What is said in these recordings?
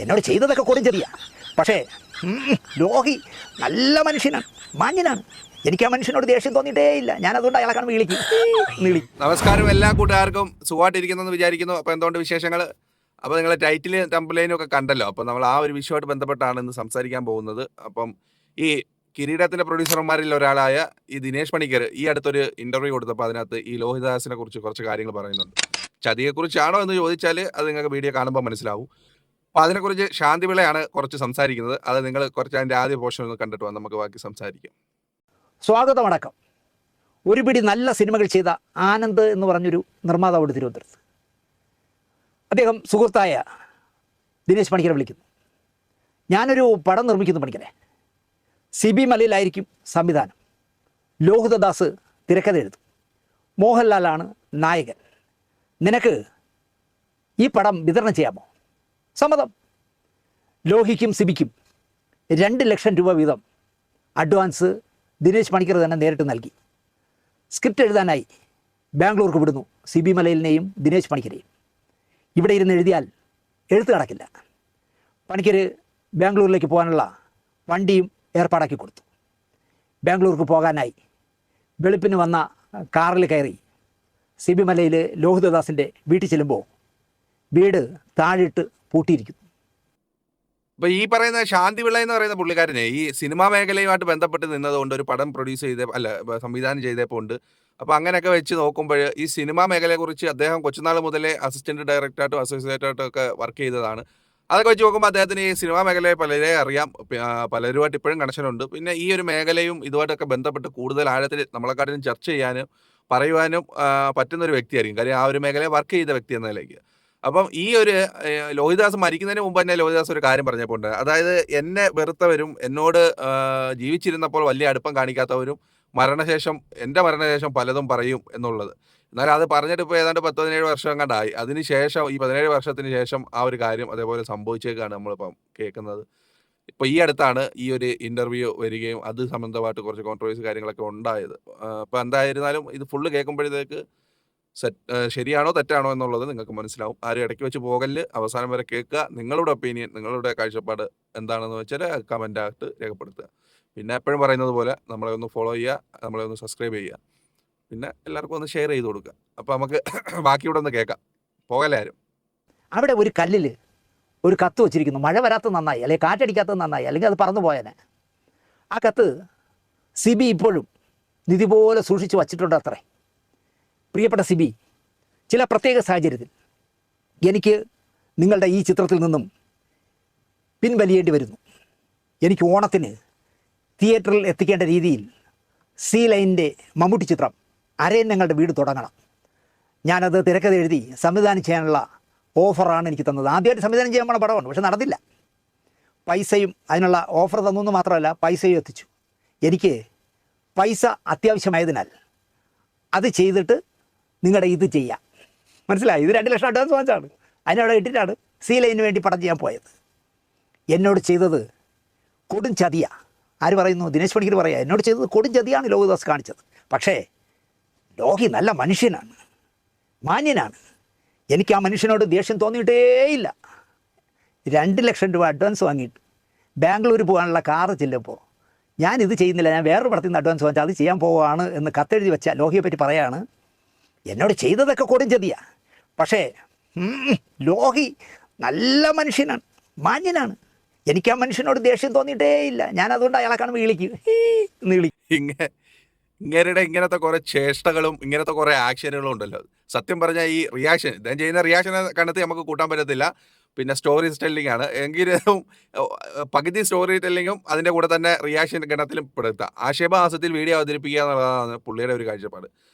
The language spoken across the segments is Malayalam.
എന്നോട് ചെയ്തതൊക്കെ കൊടും പക്ഷേ ലോഹി നല്ല മനുഷ്യനാണ്, മാന്യനാണ്. എനിക്ക് ആ മനുഷ്യനോട് ദേഷ്യം തോന്നിയിട്ടേ ഇല്ല. ഞാനതുകൊണ്ട് അയാളെ കാണുമ്പോൾ വിളി. നമസ്കാരം, എല്ലാ കൂട്ടുകാർക്കും സുഖമായിട്ടിരിക്കുന്നെന്ന് വിചാരിക്കുന്നു. അപ്പോൾ എന്തുകൊണ്ട് വിശേഷങ്ങൾ? അപ്പോൾ നിങ്ങൾ ടൈറ്റിലും തംബ്നെയിലും ഒക്കെ കണ്ടല്ലോ. അപ്പോൾ നമ്മൾ ആ ഒരു വിഷയമായിട്ട് ബന്ധപ്പെട്ടാണ് ഇന്ന് സംസാരിക്കാൻ പോകുന്നത്. അപ്പം ഈ കിരീടത്തിൻ്റെ പ്രൊഡ്യൂസർമാരിൽ ഒരാളായ ഈ ദിനേശ് പണിക്കർ ഈ അടുത്തൊരു ഇൻ്റർവ്യൂ കൊടുത്തപ്പോൾ അതിനകത്ത് ഈ ലോഹിതദാസിനെ കുറിച്ച് കുറച്ച് കാര്യങ്ങൾ പറയുന്നുണ്ട്. ചതിയെക്കുറിച്ചാണോ എന്ന് ചോദിച്ചാൽ അത് നിങ്ങൾക്ക് വീഡിയോ കാണുമ്പോൾ മനസ്സിലാവും. അപ്പോൾ അതിനെക്കുറിച്ച് ശാന്തിപിള്ളയാണ് കുറച്ച് സംസാരിക്കുന്നത്. അത് നിങ്ങൾ കുറച്ച് അതിൻ്റെ ആദ്യ പോർഷൻ ഒന്ന് കണ്ടിട്ട് വന്ന് നമുക്ക് ബാക്കി സംസാരിക്കാം. സ്വാഗതമടക്കം. ഒരു പിടി നല്ല സിനിമകൾ ചെയ്ത ആനന്ദ് എന്ന് പറഞ്ഞൊരു നിർമ്മാതാവുണ്ട് തിരുവനന്തപുരത്ത്. അദ്ദേഹം സുഹൃത്തായ ദിനേശ് പണിക്കരെ വിളിക്കുന്നു. ഞാനൊരു പടം നിർമ്മിക്കുന്നു പണിക്കരെ. സിബി മലയിലായിരിക്കും സംവിധാനം. ലോഹിതദാസ് തിരക്കഥ എഴുതും. മോഹൻലാലാണ് നായകൻ. നിനക്ക് ഈ പടം വിതരണം ചെയ്യാമോ? സമ്മതം. ലോഹിക്കും സിബിക്കും 2 ലക്ഷം രൂപ വീതം അഡ്വാൻസ് ദിനേശ് പണിക്കർ തന്നെ നേരിട്ട് നൽകി. സ്ക്രിപ്റ്റ് എഴുതാനായി ബാംഗ്ലൂർക്ക് വിടുന്നു സിബി മലയിലിനെയും ദിനേശ് പണിക്കരെയും. ഇവിടെ ഇരുന്ന് എഴുതിയാൽ എഴുത്ത് നടക്കില്ല. പണിക്കർ ബാംഗ്ലൂരിലേക്ക് പോകാനുള്ള വണ്ടിയും ഏർപ്പാടാക്കി കൊടുത്തു. ബാംഗ്ലൂർക്ക് പോകാനായി വെളുപ്പിന് വന്ന കാറിൽ കയറി സിബി മലയിൽ ലോഹിതദാസിൻ്റെ വീട്ടിൽ ചെല്ലുമ്പോൾ വീട് താഴിട്ട് പൂട്ടിയിരിക്കുന്നു. അപ്പോൾ ഈ പറയുന്ന ശാന്തിപിള്ള എന്ന് പറയുന്ന പുള്ളിക്കാരനെ ഈ സിനിമാ മേഖലയുമായിട്ട് ബന്ധപ്പെട്ട് നിന്നതുകൊണ്ട് ഒരു പടം പ്രൊഡ്യൂസ് സംവിധാനം ചെയ്തപ്പോൾ ഉണ്ട്. അപ്പോൾ അങ്ങനെയൊക്കെ വെച്ച് നോക്കുമ്പോൾ ഈ സിനിമാ മേഖലയെക്കുറിച്ച് അദ്ദേഹം കൊച്ചുനാൾ മുതലേ അസിസ്റ്റൻറ്റ് ഡയറക്ടറായിട്ടും അസോസിയേറ്റായിട്ടും ഒക്കെ വർക്ക് ചെയ്തതാണ്. അതൊക്കെ വെച്ച് നോക്കുമ്പോൾ അദ്ദേഹത്തിന് ഈ സിനിമാ മേഖലയെ പലരെ അറിയാം, പലരുമായിട്ട് ഇപ്പോഴും കണക്ഷനുണ്ട്. പിന്നെ ഈ ഒരു മേഖലയും ഇതുമായിട്ടൊക്കെ ബന്ധപ്പെട്ട് കൂടുതൽ ആഴത്തിൽ നമ്മളെക്കാട്ടിലും ചർച്ച ചെയ്യാനും പറയുവാനും പറ്റുന്നൊരു വ്യക്തിയായിരിക്കും. കാര്യം ആ ഒരു മേഖലയെ വർക്ക് ചെയ്ത വ്യക്തി എന്ന നിലയ്ക്ക്. അപ്പം ഈ ഒരു ലോഹിതദാസ് മരിക്കുന്നതിന് മുമ്പ് തന്നെ ലോഹിതദാസ് ഒരു കാര്യം പറഞ്ഞപ്പോൾ, അതായത് എന്നെ വെറുത്തവരും എന്നോട് ജീവിച്ചിരുന്നപ്പോൾ വലിയ അടുപ്പം കാണിക്കാത്തവരും എൻ്റെ മരണശേഷം പലതും പറയും എന്നുള്ളത്. എന്നാൽ അത് പറഞ്ഞിട്ട് ഇപ്പോൾ ഏതാണ്ട് 17 വർഷം കണ്ടായി. അതിനുശേഷം ഈ 17 വർഷത്തിന് ശേഷം ആ ഒരു കാര്യം അതേപോലെ സംഭവിച്ചേക്കാണ് നമ്മളിപ്പം കേൾക്കുന്നത്. ഇപ്പോൾ ഈ അടുത്താണ് ഈ ഒരു ഇൻ്റർവ്യൂ വരികയും അത് സംബന്ധമായിട്ട് കുറച്ച് കോൺട്രവേഴ്സി കാര്യങ്ങളൊക്കെ ഉണ്ടായത്. അപ്പോൾ എന്തായിരുന്നാലും ഇത് ഫുള്ള് കേൾക്കുമ്പോഴത്തേക്ക് ശരിയാണോ തെറ്റാണോ എന്നുള്ളത് നിങ്ങൾക്ക് മനസ്സിലാവും. ആരും ഇടയ്ക്ക് വെച്ച് പോകല്, അവസാനം വരെ കേൾക്കുക. നിങ്ങളുടെ ഒപ്പീനിയൻ, നിങ്ങളുടെ കാഴ്ചപ്പാട് എന്താണെന്ന് വെച്ചാൽ കമൻ്റായിട്ട് രേഖപ്പെടുത്തുക. പിന്നെ എപ്പോഴും പറയുന്നത് പോലെ നമ്മളെ ഒന്ന് ഫോളോ ചെയ്യുക, നമ്മളെ ഒന്ന് സബ്സ്ക്രൈബ് ചെയ്യുക, പിന്നെ എല്ലാവർക്കും ഒന്ന് ഷെയർ ചെയ്ത് കൊടുക്കുക. അപ്പോൾ നമുക്ക് ബാക്കി ഇവിടെ ഒന്ന് കേൾക്കാം. പോകല്ലേ ആരും. അവിടെ ഒരു കല്ലിൽ ഒരു കത്ത് വച്ചിരിക്കുന്നു. മഴ വരാത്തത് നന്നായി, അല്ലെങ്കിൽ കാറ്റടിക്കാത്തത് നന്നായി, അല്ലെങ്കിൽ അത് പറന്നു പോയേനെ. ആ കത്ത് സിബി ഇപ്പോഴും നിധി പോലെ സൂക്ഷിച്ച് വച്ചിട്ടുണ്ട് അത്രേ. പ്രിയപ്പെട്ട സിബി, ചില പ്രത്യേക സാഹചര്യത്തിൽ എനിക്ക് നിങ്ങളുടെ ഈ ചിത്രത്തിൽ നിന്നും പിൻവലിയേണ്ടി വരുന്നു. എനിക്ക് ഓണത്തിന് തിയേറ്ററിൽ എത്തിക്കേണ്ട രീതിയിൽ സി ലൈനിൻ്റെ മമ്മൂട്ടി ചിത്രം അരയന്നങ്ങളുടെ വീട് തുടങ്ങണം. ഞാനത് തിരക്കഥ എഴുതി സംവിധാനം ചെയ്യാനുള്ള ഓഫറാണ് എനിക്ക് തന്നത്. ആദ്യമായിട്ട് സംവിധാനം ചെയ്യാൻ പോണ പടമാണ്, പക്ഷെ നടന്നില്ല. പൈസയും അതിനുള്ള ഓഫർ തന്നു മാത്രമല്ല, പൈസയും എത്തിച്ചു. എനിക്ക് പൈസ അത്യാവശ്യമായതിനാൽ അത് ചെയ്തിട്ട് നിങ്ങളുടെ ഇത് ചെയ്യാം. മനസ്സിലായി? ഇത് 2 ലക്ഷം അഡ്വാൻസ് വാങ്ങിച്ചാണ്. അതിനവിടെ ഇട്ടിട്ടാണ് സി ലൈനിന് വേണ്ടി പടം ചെയ്യാൻ പോയത്. എന്നോട് ചെയ്തത് കൊടും ചതിയാ. ആര് പറയുന്നു? ദിനേശ് പണിക്കർ പറയാം. എന്നോട് ചെയ്തത് കൊടും ചതിയാണ് ലോഹിതദാസ് കാണിച്ചത്. പക്ഷേ ലോഹി നല്ല മനുഷ്യനാണ്, മാന്യനാണ്. എനിക്ക് ആ മനുഷ്യനോട് ദേഷ്യം തോന്നിയിട്ടേയില്ല. 2 ലക്ഷം രൂപ അഡ്വാൻസ് വാങ്ങിയിട്ട് ബാംഗ്ലൂർ പോകാനുള്ള കാറ് ചെല്ലുമ്പോൾ ഞാനിത് ചെയ്യുന്നില്ല, ഞാൻ വേറൊരു പടത്തിൽ നിന്ന് അഡ്വാൻസ് വാങ്ങിച്ചാൽ അത് ചെയ്യാൻ പോവുകയാണ് എന്ന് കത്തെഴുതി വെച്ച ലോഹിയെ പറ്റി പറയാണ്. എന്നോട് ചെയ്തതൊക്കെ കൊടും ചതിയാ. പക്ഷേ ലോഹി നല്ല മനുഷ്യനാണ്, മാന്യനാണ്. എനിക്ക് ആ മനുഷ്യനോട് ദേഷ്യം തോന്നിയിട്ടേ ഇല്ല. ഞാനതുകൊണ്ട് അയാളെ കാണുമ്പോൾ ഇങ്ങനെയുടെ ഇങ്ങനത്തെ കുറേ ചേഷ്ടകളും ഇങ്ങനത്തെ കുറേ ആക്ഷനുകളും ഉണ്ടല്ലോ. സത്യം പറഞ്ഞാൽ ഈ റിയാക്ഷൻ, ഇദ്ദേഹം ചെയ്യുന്ന റിയാക്ഷനെ കണ്ടെത്തി നമുക്ക് കൂട്ടാൻ പറ്റത്തില്ല. പിന്നെ സ്റ്റോറി ടെല്ലിംഗ് ആണ് എങ്കിലും പകുതി സ്റ്റോറി ടെല്ലിങ്ങും അതിൻ്റെ കൂടെ തന്നെ റിയാക്ഷൻ ഗണത്തിലും പെടുത്തുക. ആക്ഷേപഹാസ്യത്തിൽ വീഡിയോ അവതരിപ്പിക്കുക എന്നുള്ളതാണ് പുള്ളിയുടെ ഒരു കാഴ്ചപ്പാട്.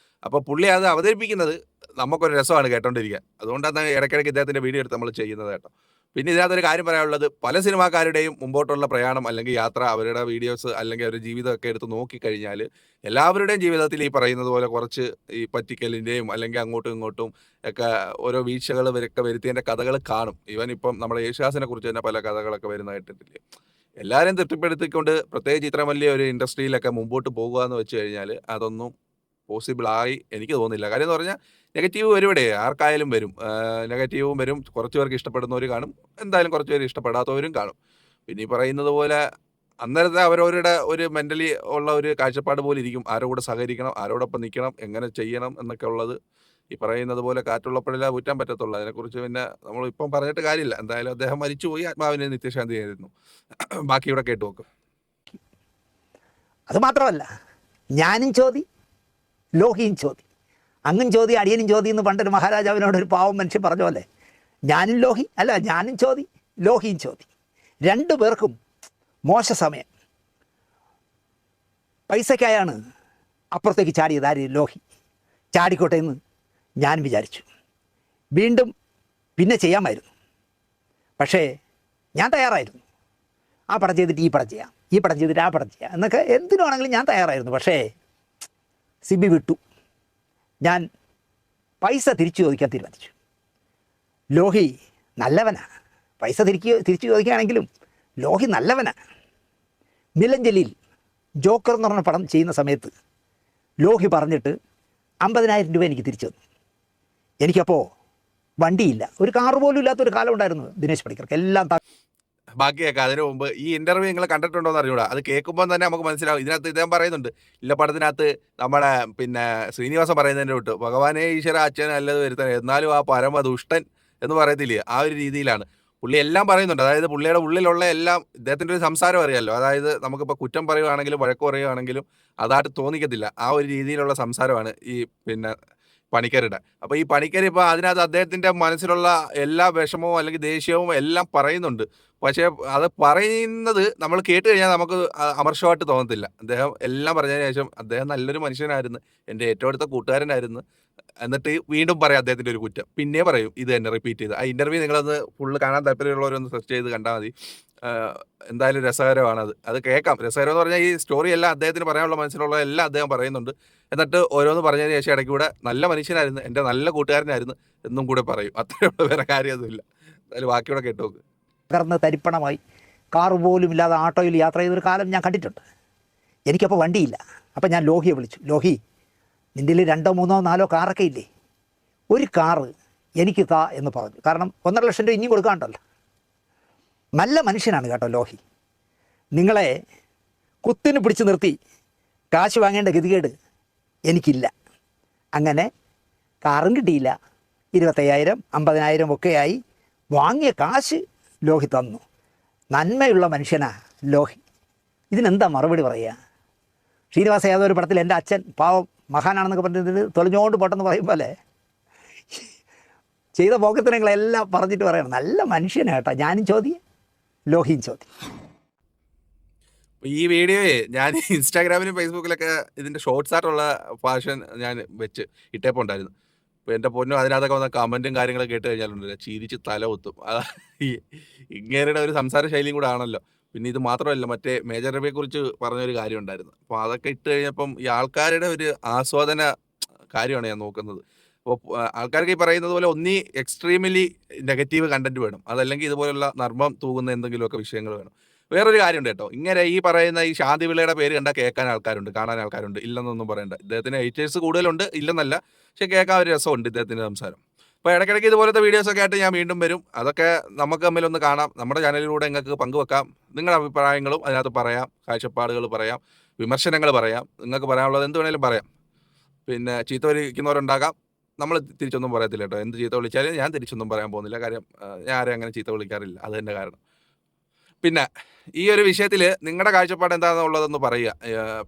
അപ്പോൾ പുള്ളി അത് അവതരിപ്പിക്കുന്നത് നമുക്കൊരു രസമാണ് കേട്ടോണ്ടിരിക്കാൻ. അതുകൊണ്ടാണ് ഇടയ്ക്കിടയ്ക്ക് ഇദ്ദേഹത്തിൻ്റെ വീഡിയോ എടുത്ത് നമ്മൾ ചെയ്യുന്നത് കേട്ടോ. പിന്നെ ഇതിനകത്തൊരു കാര്യം പറയാനുള്ളത്, പല സിനിമാക്കാരുടെയും മുമ്പോട്ടുള്ള പ്രയാണം അല്ലെങ്കിൽ യാത്ര, അവരുടെ വീഡിയോസ് അല്ലെങ്കിൽ അവരുടെ ജീവിതമൊക്കെ എടുത്ത് നോക്കിക്കഴിഞ്ഞാൽ എല്ലാവരുടെയും ജീവിതത്തിൽ ഈ പറയുന്നത് പോലെ കുറച്ച് ഈ പറ്റിക്കലിൻ്റെയും അല്ലെങ്കിൽ അങ്ങോട്ടും ഇങ്ങോട്ടും ഒക്കെ ഓരോ വീഴ്ചകൾ ഒക്കെ വരുത്തിയതിൻ്റെ കഥകൾ കാണും. ഈവൻ ഇപ്പം നമ്മുടെ യേശുദാസിനെ കുറിച്ച് തന്നെ പല കഥകളൊക്കെ വരുന്നതായിട്ടില്ലേ. എല്ലാവരെയും തൃപ്തിപ്പെടുത്തിക്കൊണ്ട് പ്രത്യേകിച്ച് ഇത്ര വലിയ ഒരു ഇൻഡസ്ട്രിയിലൊക്കെ മുമ്പോട്ട് പോകുക എന്ന് വെച്ച് കഴിഞ്ഞാൽ അതൊന്നും പോസിബിളായി എനിക്ക് തോന്നുന്നില്ല. കാര്യം എന്ന് പറഞ്ഞാൽ നെഗറ്റീവ് വരും ഇവിടെ, ആർക്കായാലും വരും. നെഗറ്റീവും വരും. കുറച്ച് പേർക്ക് ഇഷ്ടപ്പെടുന്നവർ കാണും, എന്തായാലും കുറച്ച് പേര് ഇഷ്ടപ്പെടാത്തവരും കാണും. പിന്നെ ഈ പറയുന്നത് പോലെ അന്നേരത്തെ അവരവരുടെ ഒരു മെൻ്റലി ഉള്ള ഒരു കാഴ്ചപ്പാട് പോലെ ഇരിക്കും. ആരുടെ കൂടെ സഹകരിക്കണം, ആരോടൊപ്പം നിൽക്കണം, എങ്ങനെ ചെയ്യണം എന്നൊക്കെ ഉള്ളത്. ഈ പറയുന്നത് പോലെ കാറ്റുള്ളപ്പോഴല്ലേ ഊറ്റാൻ പറ്റത്തുള്ളൂ. അതിനെക്കുറിച്ച് പിന്നെ നമ്മളിപ്പം പറഞ്ഞിട്ട് കാര്യമില്ല. എന്തായാലും അദ്ദേഹം മരിച്ചുപോയി, ആത്മാവിന് നിത്യശാന്തി ആയിരുന്നു. ബാക്കി ഇവിടെ കേട്ട് നോക്കും. അത് മാത്രമല്ല, ഞാനും ചോദി, ലോഹിയും ചോദി. അങ്ങും ചോദി അടിയനും ചോദി എന്ന് പണ്ടൊരു മഹാരാജാവിനോട് ഒരു പാവം മനുഷ്യൻ പറഞ്ഞ പോലെ, ഞാനും ലോഹി അല്ല, ഞാനും ചോദി, ലോഹിയും ചോദി. രണ്ടു പേർക്കും മോശ സമയം. പൈസയ്ക്കായാണ് അപ്പുറത്തേക്ക് ചാടിയത്. ആര്? ലോഹി. ചാടിക്കോട്ടെ എന്ന് ഞാൻ വിചാരിച്ചു. വീണ്ടും പിന്നെ ചെയ്യാമായിരുന്നു, പക്ഷേ ഞാൻ തയ്യാറായിരുന്നു. ആ പടം ചെയ്തിട്ട് ഈ പടം ചെയ്യാം, ഈ പടം ചെയ്തിട്ട് ആ പടം ചെയ്യാം എന്നൊക്കെ എന്തിനാണെങ്കിലും ഞാൻ തയ്യാറായിരുന്നു. പക്ഷേ സിബി വിട്ടു. ഞാൻ പൈസ തിരിച്ചു ചോദിക്കാൻ തീരുമാനിച്ചു. ലോഹി നല്ലവനാണ്. പൈസ തിരിച്ചു ചോദിക്കുകയാണെങ്കിലും ലോഹി നല്ലവനാണ്. മിലൻ ജലീൽ ജോക്കർ എന്ന് പറഞ്ഞ പടം ചെയ്യുന്ന സമയത്ത് ലോഹി പറഞ്ഞിട്ട് 50,000 രൂപ എനിക്ക് തിരിച്ചു തന്നു. എനിക്കപ്പോൾ വണ്ടിയില്ല, ഒരു കാറ് പോലും ഇല്ലാത്തൊരു കാലം ഉണ്ടായിരുന്നു ദിനേശ് പണിക്കർക്ക്. എല്ലാം ബാക്കിയൊക്കെ അതിനു മുമ്പ് ഈ ഇന്റർവ്യൂ നിങ്ങൾ കണ്ടിട്ടുണ്ടോ എന്ന് അറിഞ്ഞൂടാ. അത് കേൾക്കുമ്പോൾ തന്നെ നമുക്ക് മനസ്സിലാവും. ഇതിനകത്ത് ഇദ്ദേഹം പറയുന്നുണ്ട്, ഇല്ല പടത്തിനകത്ത് നമ്മുടെ പിന്നെ ശ്രീനിവാസൻ പറയുന്നതിൻ്റെ വിട്ട് ഭഗവാനെ ഈശ്വര അച്ഛൻ അല്ലത് വരുത്താൻ, എന്നാലും ആ പരമ ദുഷ്ടൻ എന്ന് പറയത്തില്ലേ, ആ ഒരു രീതിയിലാണ് പുള്ളി എല്ലാം പറയുന്നുണ്ട്. അതായത് പുള്ളിയുടെ ഉള്ളിലുള്ള എല്ലാം, ഇദ്ദേഹത്തിൻ്റെ ഒരു സംസാരം അറിയാമല്ലോ. അതായത് നമുക്കിപ്പോൾ കുറ്റം പറയുവാണെങ്കിലും വഴക്ക് പറയുവാണെങ്കിലും അതായിട്ട് തോന്നിക്കത്തില്ല. ആ ഒരു രീതിയിലുള്ള സംസാരമാണ് ഈ പിന്നെ പണിക്കരുടെ. അപ്പോൾ ഈ പണിക്കർ ഇപ്പോൾ അതിനകത്ത് അദ്ദേഹത്തിൻ്റെ മനസ്സിലുള്ള എല്ലാ വിഷമവും അല്ലെങ്കിൽ ദേഷ്യവും എല്ലാം പറയുന്നുണ്ട്. പക്ഷേ അത് പറയുന്നത് നമ്മൾ കേട്ട് കഴിഞ്ഞാൽ നമുക്ക് അമർഷമായിട്ട് തോന്നത്തില്ല. അദ്ദേഹം എല്ലാം പറഞ്ഞതിന് ശേഷം അദ്ദേഹം നല്ലൊരു മനുഷ്യനായിരുന്നു, എൻ്റെ ഏറ്റവും അടുത്ത കൂട്ടുകാരനായിരുന്നു, എന്നിട്ട് വീണ്ടും പറയാം അദ്ദേഹത്തിൻ്റെ ഒരു കുറ്റം, പിന്നെ പറയും ഇത് തന്നെ റിപ്പീറ്റ് ചെയ്ത്. ആ ഇൻ്റർവ്യൂ നിങ്ങളത് ഫുള്ള് കാണാൻ താല്പര്യമുള്ളവരൊന്ന് സെർച്ച് ചെയ്ത് കണ്ടാൽ മതി. എന്തായാലും രസകരമാണത്. അത് കേൾക്കാം. രസകരം എന്ന് പറഞ്ഞാൽ ഈ സ്റ്റോറി എല്ലാം അദ്ദേഹത്തിന് പറയാനുള്ള മനസ്സിലുള്ള എല്ലാം അദ്ദേഹം പറയുന്നുണ്ട്. എന്നിട്ട് ഓരോന്ന് പറഞ്ഞതിന് ശേഷം ഇടയ്ക്ക് കൂടെ നല്ല മനുഷ്യനായിരുന്നു, എൻ്റെ നല്ല കൂട്ടുകാരനായിരുന്നു എന്നും കൂടെ പറയും. അത്രയുള്ള വേറെ കാര്യമൊന്നുമില്ല. എന്തായാലും ബാക്കിയൂടെ കേട്ട് നോക്ക്. തകർന്ന് തരിപ്പണമായി കാറ് പോലും ഇല്ലാതെ ആട്ടോയിൽ യാത്ര ചെയ്തൊരു കാലം ഞാൻ കണ്ടിട്ടുണ്ട്. എനിക്കപ്പോൾ വണ്ടിയില്ല. അപ്പം ഞാൻ ലോഹിയെ വിളിച്ചു. ലോഹി, നിൻ്റെ 2, 3, 4 കാറൊക്കെ ഇല്ലേ? ഒരു കാറ് എനിക്ക് താ എന്ന് പറഞ്ഞു. കാരണം 1.5 ലക്ഷം രൂപ ഇനിയും കൊടുക്കാണ്ടല്ലോ. നല്ല മനുഷ്യനാണ് കേട്ടോ ലോഹി. നിങ്ങളെ കുത്തിന് പിടിച്ച് നിർത്തി കാശ് വാങ്ങേണ്ട ഗതികേട് എനിക്കില്ല. അങ്ങനെ കാറും കിട്ടിയില്ല. 25,000 50,000 ഒക്കെയായി. വാങ്ങിയ കാശ് ലോഹി തന്നു. നന്മയുള്ള മനുഷ്യനാ ലോഹി. ഇതിനെന്താ മറുപടി പറയുക? ശ്രീനിവാസ യാദവ് ഒരു പടത്തിൽ എൻ്റെ അച്ഛൻ പാവം മഹാനാണെന്നൊക്കെ പറഞ്ഞിട്ട് തൊലഞ്ഞുകൊണ്ട് പോട്ടെന്ന് പറയും പോലെ ചെയ്ത പോക്കത്തിനങ്ങളെല്ലാം പറഞ്ഞിട്ട് പറയണം, നല്ല മനുഷ്യനാട്ടോ. ഞാനും ചോദി, ലോഹിയും ചോദി. ഈ വീഡിയോയെ ഞാൻ ഇൻസ്റ്റാഗ്രാമിലും ഫേസ്ബുക്കിലൊക്കെ ഇതിൻ്റെ ഷോർട്സ് ആയിട്ടുള്ള ഫാഷൻ ഞാൻ വെച്ച് ഇട്ടേപ്പോൾ ഉണ്ടായിരുന്നു. അപ്പോൾ എൻ്റെ പൊന്നും അതിനകത്തൊക്കെ വന്ന കമൻറ്റും കാര്യങ്ങളൊക്കെ കേട്ട് കഴിഞ്ഞാലുണ്ടല്ലോ ചിരിച്ച് തല കുത്തും. ഇങ്ങേരുടെ ഒരു സംസാര ശൈലിയും കൂടെ ആണല്ലോ. പിന്നെ ഇത് മാത്രമല്ല, മറ്റേ മേജർ രവിയെക്കുറിച്ച് പറഞ്ഞൊരു കാര്യം ഉണ്ടായിരുന്നു. അപ്പോൾ അതൊക്കെ ഇട്ട് കഴിഞ്ഞപ്പം ഈ ആൾക്കാരുടെ ഒരു ആസ്വാദന കാര്യമാണ് ഞാൻ നോക്കുന്നത്. അപ്പോൾ ആൾക്കാർക്ക് ഈ പറയുന്നത് പോലെ ഒന്നീ എക്സ്ട്രീംലി നെഗറ്റീവ് കണ്ടന്റ് വേണം, അതല്ലെങ്കിൽ ഇതുപോലുള്ള നർമ്മം തൂകുന്ന എന്തെങ്കിലുമൊക്കെ വിഷയങ്ങൾ വേണം. വേറൊരു കാര്യമുണ്ട് കേട്ടോ, ഇങ്ങനെ ഈ പറയുന്ന ഈ ശാന്തി പിള്ളയുടെ പേര് കണ്ടാൽ കേൾക്കാൻ ആൾക്കാരുണ്ട്, കാണാൻ ആൾക്കാരുണ്ട്, ഇല്ലെന്നൊന്നും പറയണ്ട. ഇദ്ദേഹത്തിന് ഹേറ്റേഴ്സ് കൂടുതലുണ്ട്, ഇല്ലെന്നല്ല, പക്ഷെ കേൾക്കാൻ ഒരു രസമുണ്ട് ഇദ്ദേഹത്തിൻ്റെ സംസാരം. അപ്പോൾ ഇടയ്ക്കിടയ്ക്ക് ഇതുപോലത്തെ വീഡിയോസൊക്കെ ആയിട്ട് ഞാൻ വീണ്ടും വരും. അതൊക്കെ നമുക്ക് തമ്മിലൊന്ന് കാണാം, നമ്മുടെ ചാനലിലൂടെ നിങ്ങൾക്ക് പങ്കുവെക്കാം. നിങ്ങളുടെ അഭിപ്രായങ്ങളും അതിനകത്ത് പറയാം, കാഴ്ചപ്പാടുകൾ പറയാം, വിമർശനങ്ങൾ പറയാം, നിങ്ങൾക്ക് പറയാനുള്ളത് എന്ത് വേണേലും പറയാം. പിന്നെ ചീത്ത വിളിക്കുന്നവരുണ്ടാകാം, നമ്മൾ തിരിച്ചൊന്നും പറയത്തില്ല കേട്ടോ. എന്ത് ചീത്ത വിളിച്ചാലും ഞാൻ തിരിച്ചൊന്നും പറയാൻ പോകുന്നില്ല. കാര്യം ഞാൻ ആരെയും അങ്ങനെ ചീത്ത വിളിക്കാറില്ല, അത് തന്നെ കാരണം. പിന്നെ ഈ ഒരു വിഷയത്തിൽ നിങ്ങളുടെ കാഴ്ചപ്പാട് എന്താണെന്നുള്ളതെന്ന് പറയുക.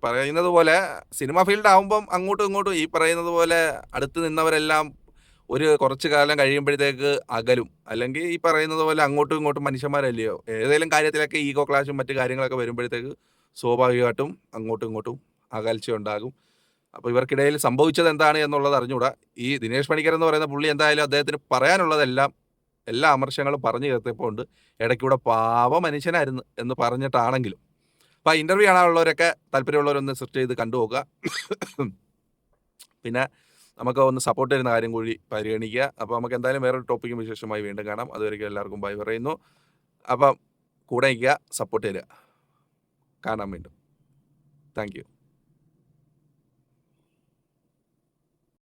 പറയുന്നത് പോലെ സിനിമ ഫീൽഡ് ആകുമ്പം അങ്ങോട്ടും ഇങ്ങോട്ടും ഈ പറയുന്നത് പോലെ അടുത്ത് നിന്നവരെല്ലാം ഒരു കുറച്ച് കാലം കഴിയുമ്പോഴത്തേക്ക് അകലും, അല്ലെങ്കിൽ ഈ പറയുന്നത് പോലെ അങ്ങോട്ടും ഇങ്ങോട്ടും മനുഷ്യന്മാരല്ലയോ, ഏതെങ്കിലും കാര്യത്തിലൊക്കെ ഈഗോ ക്ലാഷും മറ്റു കാര്യങ്ങളൊക്കെ വരുമ്പോഴത്തേക്ക് സ്വാഭാവികമായിട്ടും അങ്ങോട്ടും ഇങ്ങോട്ടും അകൽച്ച ഉണ്ടാകും. അപ്പോൾ ഇവർക്കിടയിൽ സംഭവിച്ചത് എന്താണ് എന്നുള്ളത് അറിഞ്ഞുകൂടാ. ഈ ദിനേശ് പണിക്കർ എന്ന് പറയുന്ന പുള്ളി എന്തായാലും അദ്ദേഹത്തിന് പറയാനുള്ളതെല്ലാം എല്ലാ അമർശങ്ങളും പറഞ്ഞു കേട്ടപ്പോൾ ഉണ്ട്. ഇടയ്ക്കൂടെ പാവ മനുഷ്യനായിരുന്നു എന്ന് പറഞ്ഞിട്ടാണെങ്കിലും. അപ്പോൾ ആ ഇൻ്റർവ്യൂ കാണാനുള്ളവരൊക്കെ താല്പര്യമുള്ളവരൊന്ന് സെർച്ച് ചെയ്ത് കണ്ടുപോകുക. പിന്നെ നമുക്ക് ഒന്ന് സപ്പോർട്ട് ചെയ്യുന്ന കാര്യം കൂടി പരിഗണിക്കുക. അപ്പോൾ നമുക്ക് എന്തായാലും വേറൊരു ടോപ്പിക്കും വിശേഷമായി വീണ്ടും കാണാം. അതുവരെയ്ക്കും എല്ലാവർക്കും ബൈ പറയുന്നു. അപ്പം കൂടെ നിൽക്കുക, സപ്പോർട്ട് ചെയ്യുക. കാണാം വീണ്ടും. Thank you.